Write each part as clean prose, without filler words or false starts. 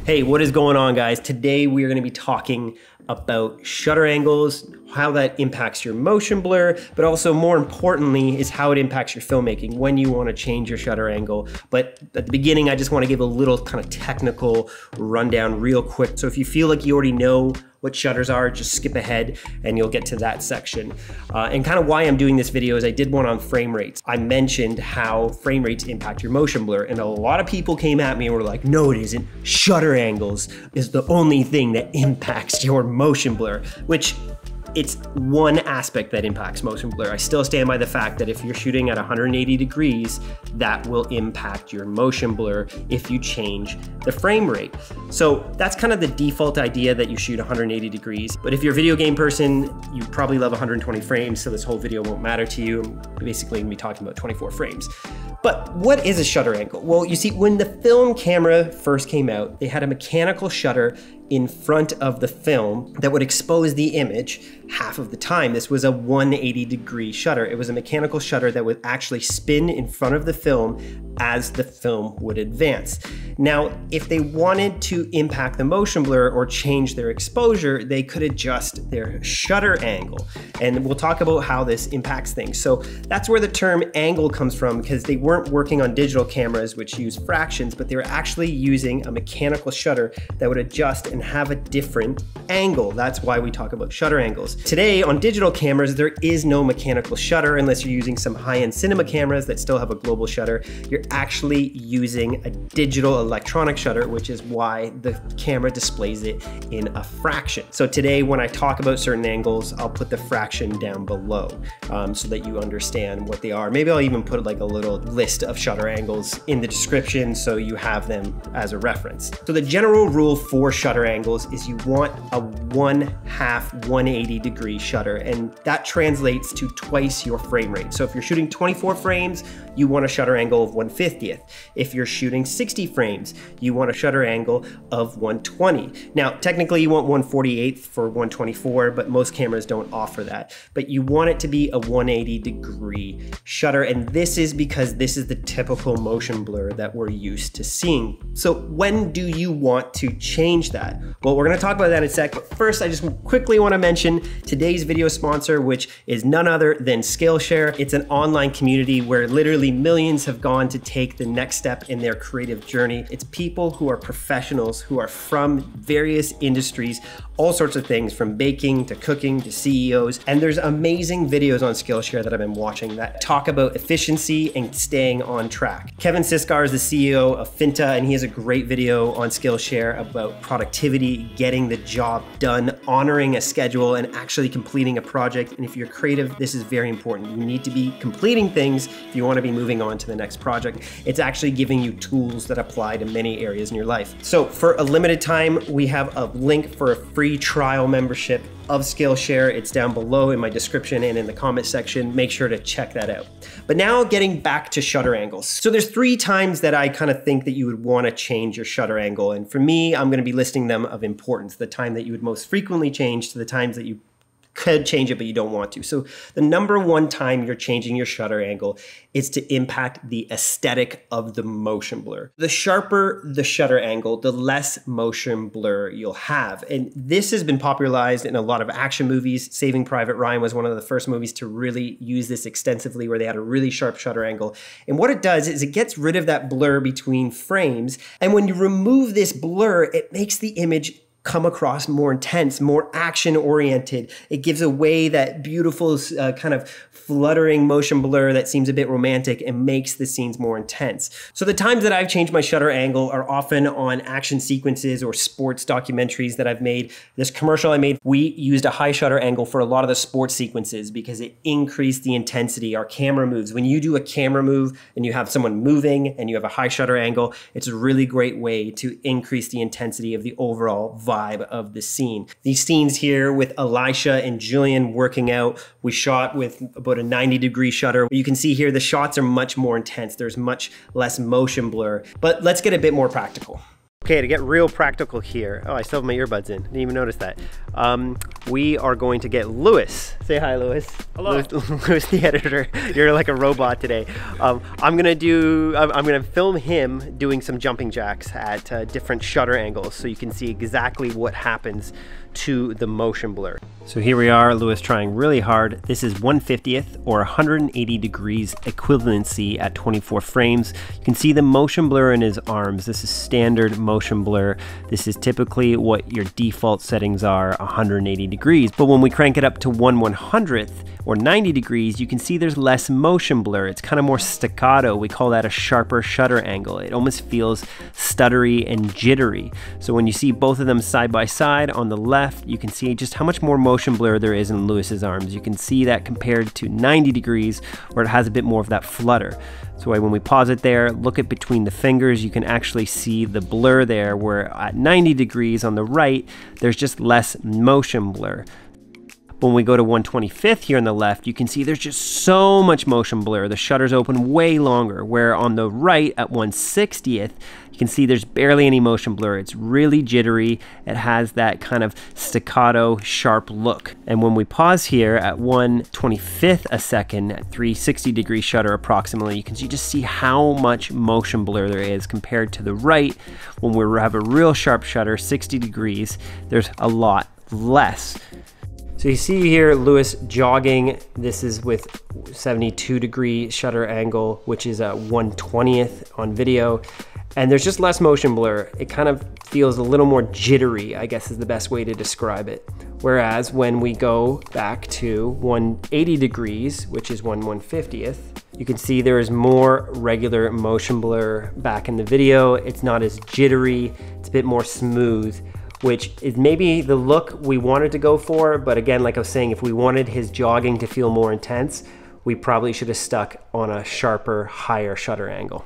Hey, what is going on, guys? Today we are going to be talking about shutter angles, how that impacts your motion blur, but also more importantly is how it impacts your filmmaking when you want to change your shutter angle. But at the beginning, I just want to give a little kind of technical rundown real quick. So if you feel like you already know what shutters are, just skip ahead and you'll get to that section. And kind of why I'm doing this video is I did one on frame rates. I mentioned how frame rates impact your motion blur, and a lot of people came at me and were like, no, it isn't. Shutter angles is the only thing that impacts your motion blur, which it's one aspect that impacts motion blur. I still stand by the fact that if you're shooting at 180 degrees, that will impact your motion blur if you change the frame rate. So that's kind of the default idea, that you shoot 180 degrees. But if you're a video game person, you probably love 120 frames, so this whole video won't matter to you. I'm basically gonna be talking about 24 frames. But what is a shutter angle? Well, you see, when the film camera first came out, they had a mechanical shutter in front of the film that would expose the image half of the time. This was a 180 degree shutter. It was a mechanical shutter that would actually spin in front of the film as the film would advance. Now, if they wanted to impact the motion blur or change their exposure, they could adjust their shutter angle. And we'll talk about how this impacts things. So that's where the term angle comes from, because they weren't working on digital cameras, which use fractions, but they were actually using a mechanical shutter that would adjust and have a different angle. That's why we talk about shutter angles. Today on digital cameras, there is no mechanical shutter unless you're using some high-end cinema cameras that still have a global shutter. You're actually using a digital electronic shutter, which is why the camera displays it in a fraction. So today, when I talk about certain angles, I'll put the fraction down below so that you understand what they are. Maybe I'll even put like a little list of shutter angles in the description so you have them as a reference. So the general rule for shutter angles is you want a 1/2 180 degree shutter, and that translates to twice your frame rate. So if you're shooting 24 frames, you want a shutter angle of 1/50th. If you're shooting 60 frames, you want a shutter angle of 120. Now, technically you want 1/48th for 124, but most cameras don't offer that. But you want it to be a 180 degree shutter, and this is because this is the typical motion blur that we're used to seeing. So when do you want to change that? Well, we're gonna talk about that in a sec, but first I just quickly wanna mention today's video sponsor, which is none other than Skillshare. It's an online community where literally millions have gone to take the next step in their creative journey. It's people who are professionals, who are from various industries, all sorts of things, from baking to cooking to CEOs. And there's amazing videos on Skillshare that I've been watching that talk about efficiency and staying on track. Kevin Siskar is the CEO of Finta, and he has a great video on Skillshare about productivity, getting the job done, honoring a schedule, and actually completing a project. And if you're creative, this is very important. You need to be completing things if you want to be moving on to the next project. It's actually giving you tools that apply to many areas in your life. So for a limited time, we have a link for a free trial membership of Skillshare. It's down below in my description and in the comment section. Make sure to check that out. But now getting back to shutter angles. So there's 3 times that I kind of think that you would want to change your shutter angle. And for me, I'm going to be listing them of importance. The time that you would most frequently change to the times that you could change it, but you don't want to. So the number 1 time you're changing your shutter angle is to impact the aesthetic of the motion blur. The sharper the shutter angle, the less motion blur you'll have. And this has been popularized in a lot of action movies. Saving Private Ryan was one of the first movies to really use this extensively, where they had a really sharp shutter angle. And what it does is it gets rid of that blur between frames. And when you remove this blur, it makes the image come across more intense, more action-oriented. It gives away that beautiful kind of fluttering motion blur that seems a bit romantic and makes the scenes more intense. So the times that I've changed my shutter angle are often on action sequences or sports documentaries that I've made. This commercial I made, we used a high shutter angle for a lot of the sports sequences because it increased the intensity. Our camera moves. When you do a camera move and you have someone moving and you have a high shutter angle, it's a really great way to increase the intensity of the overall vibe of the scene. These scenes here with Elisha and Julian working out, we shot with about a 90-degree shutter. You can see here the shots are much more intense. There's much less motion blur. But let's get a bit more practical. Okay, to get real practical here. Oh, I still have my earbuds in. Didn't even notice that. We are going to get Lewis. Say hi, Lewis. Hello. Lewis, the editor. You're like a robot today. I'm gonna film him doing some jumping jacks at different shutter angles, so you can see exactly what happens to the motion blur. So here we are, Lewis trying really hard. This is 1/50th or 180 degrees equivalency at 24 frames. You can see the motion blur in his arms. This is standard motion blur. This is typically what your default settings are, 180 degrees. But when we crank it up to 1/100th or 90 degrees, you can see there's less motion blur. It's kind of more staccato. We call that a sharper shutter angle. It almost feels stuttery and jittery. So when you see both of them side by side on the left, you can see just how much more motion blur there is in Lewis's arms. You can see that compared to 90 degrees where it has a bit more of that flutter. So when we pause it there, look at between the fingers, you can actually see the blur there, where at 90 degrees on the right, there's just less motion blur. When we go to 1/25th here on the left, you can see there's just so much motion blur. The shutter's open way longer, where on the right at 1/60th, you can see there's barely any motion blur. It's really jittery. It has that kind of staccato, sharp look. And when we pause here at 1/25th a second, at 360 degree shutter approximately, you can just see how much motion blur there is compared to the right. When we have a real sharp shutter, 60 degrees, there's a lot less. So you see here Lewis jogging. This is with 72 degree shutter angle, which is at 1/20th on video. And there's just less motion blur. It kind of feels a little more jittery, I guess is the best way to describe it. Whereas when we go back to 180 degrees, which is 1/150th, you can see there is more regular motion blur back in the video. It's not as jittery, it's a bit more smooth, which is maybe the look we wanted to go for. But again, like I was saying, if we wanted his jogging to feel more intense, we probably should have stuck on a sharper, higher shutter angle.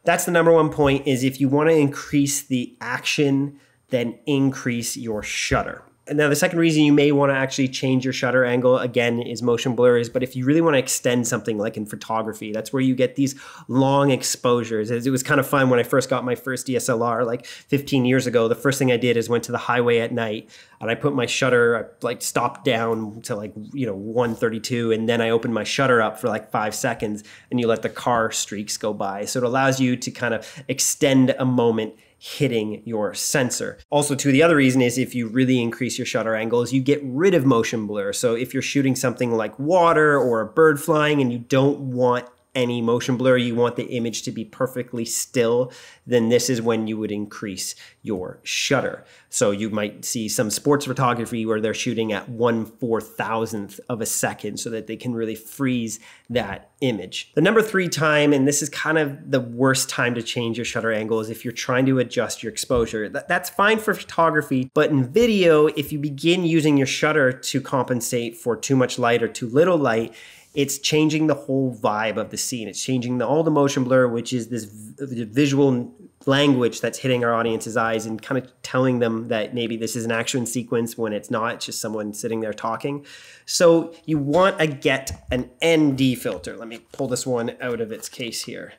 That's the number one point, is if you want to increase the action, then increase your shutter. And now the second reason you may want to actually change your shutter angle, again, is motion blurs. But if you really want to extend something like in photography, that's where you get these long exposures. It was kind of fun when I first got my first DSLR like 15 years ago. The first thing I did is went to the highway at night and I put my shutter, I like stopped down to like, 132, and then I opened my shutter up for like 5 seconds and you let the car streaks go by. So it allows you to kind of extend a moment hitting your sensor. Also, too, the other reason is if you really increase your shutter angles, you get rid of motion blur. So if you're shooting something like water or a bird flying and you don't want any motion blur, you want the image to be perfectly still, then this is when you would increase your shutter. So you might see some sports photography where they're shooting at 1/4000th of a second so that they can really freeze that image. The number 3 time, and this is kind of the worst time to change your shutter angle, is if you're trying to adjust your exposure. That's fine for photography, but in video, if you begin using your shutter to compensate for too much light or too little light, it's changing the whole vibe of the scene. It's changing all the motion blur, which is this visual language that's hitting our audience's eyes and kind of telling them that maybe this is an action sequence when it's not. It's just someone sitting there talking. So you want to get an ND filter. Let me pull this one out of its case here.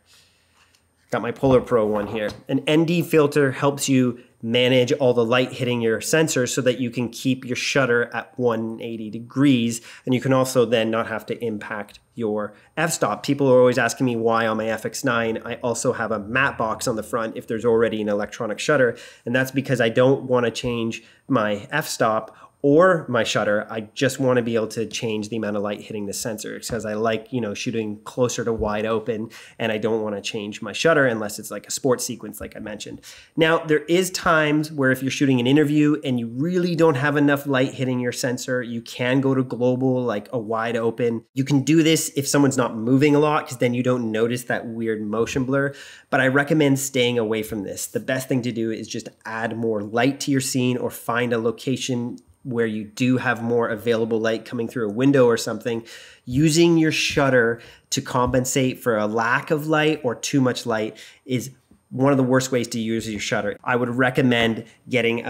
Got my Polar Pro one here. An ND filter helps you manage all the light hitting your sensor so that you can keep your shutter at 180 degrees, and you can also then not have to impact your f-stop. People are always asking me why on my FX9 I also have a matte box on the front if there's already an electronic shutter, and that's because I don't want to change my f-stop or my shutter. I just want to be able to change the amount of light hitting the sensor, because I like, shooting closer to wide open, and I don't want to change my shutter unless it's like a sports sequence like I mentioned. Now, there is times where if you're shooting an interview and you really don't have enough light hitting your sensor, you can go to global, like a wide open. You can do this if someone's not moving a lot, because then you don't notice that weird motion blur, but I recommend staying away from this. The best thing to do is just add more light to your scene, or find a location where you do have more available light coming through a window or something. Using your shutter to compensate for a lack of light or too much light is one of the worst ways to use your shutter. I would recommend getting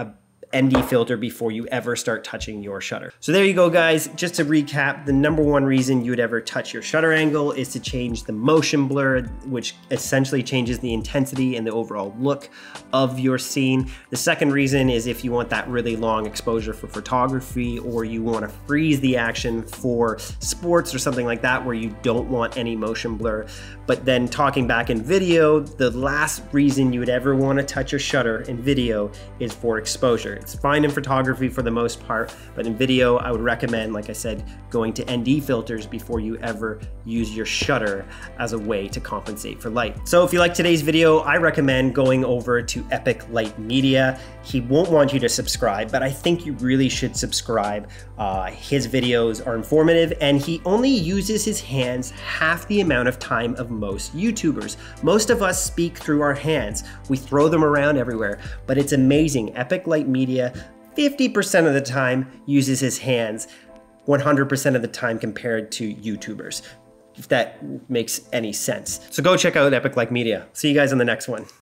ND filter before you ever start touching your shutter. So there you go, guys. Just to recap, the number one reason you would ever touch your shutter angle is to change the motion blur, which essentially changes the intensity and the overall look of your scene. The second reason is if you want that really long exposure for photography, or you want to freeze the action for sports or something like that where you don't want any motion blur. But then talking back in video, the last reason you would ever want to touch your shutter in video is for exposure. It's fine in photography for the most part, but in video, I would recommend, like I said, going to ND filters before you ever use your shutter as a way to compensate for light. So if you like today's video, I recommend going over to Epic Light Media. He won't want you to subscribe, but I think you really should subscribe. His videos are informative, and he only uses his hands half the amount of time of most YouTubers. Most of us speak through our hands. We throw them around everywhere, but it's amazing. Epic Light Media, 50% of the time uses his hands, 100% of the time compared to YouTubers, if that makes any sense. So go check out Epic Light Media. See you guys on the next one.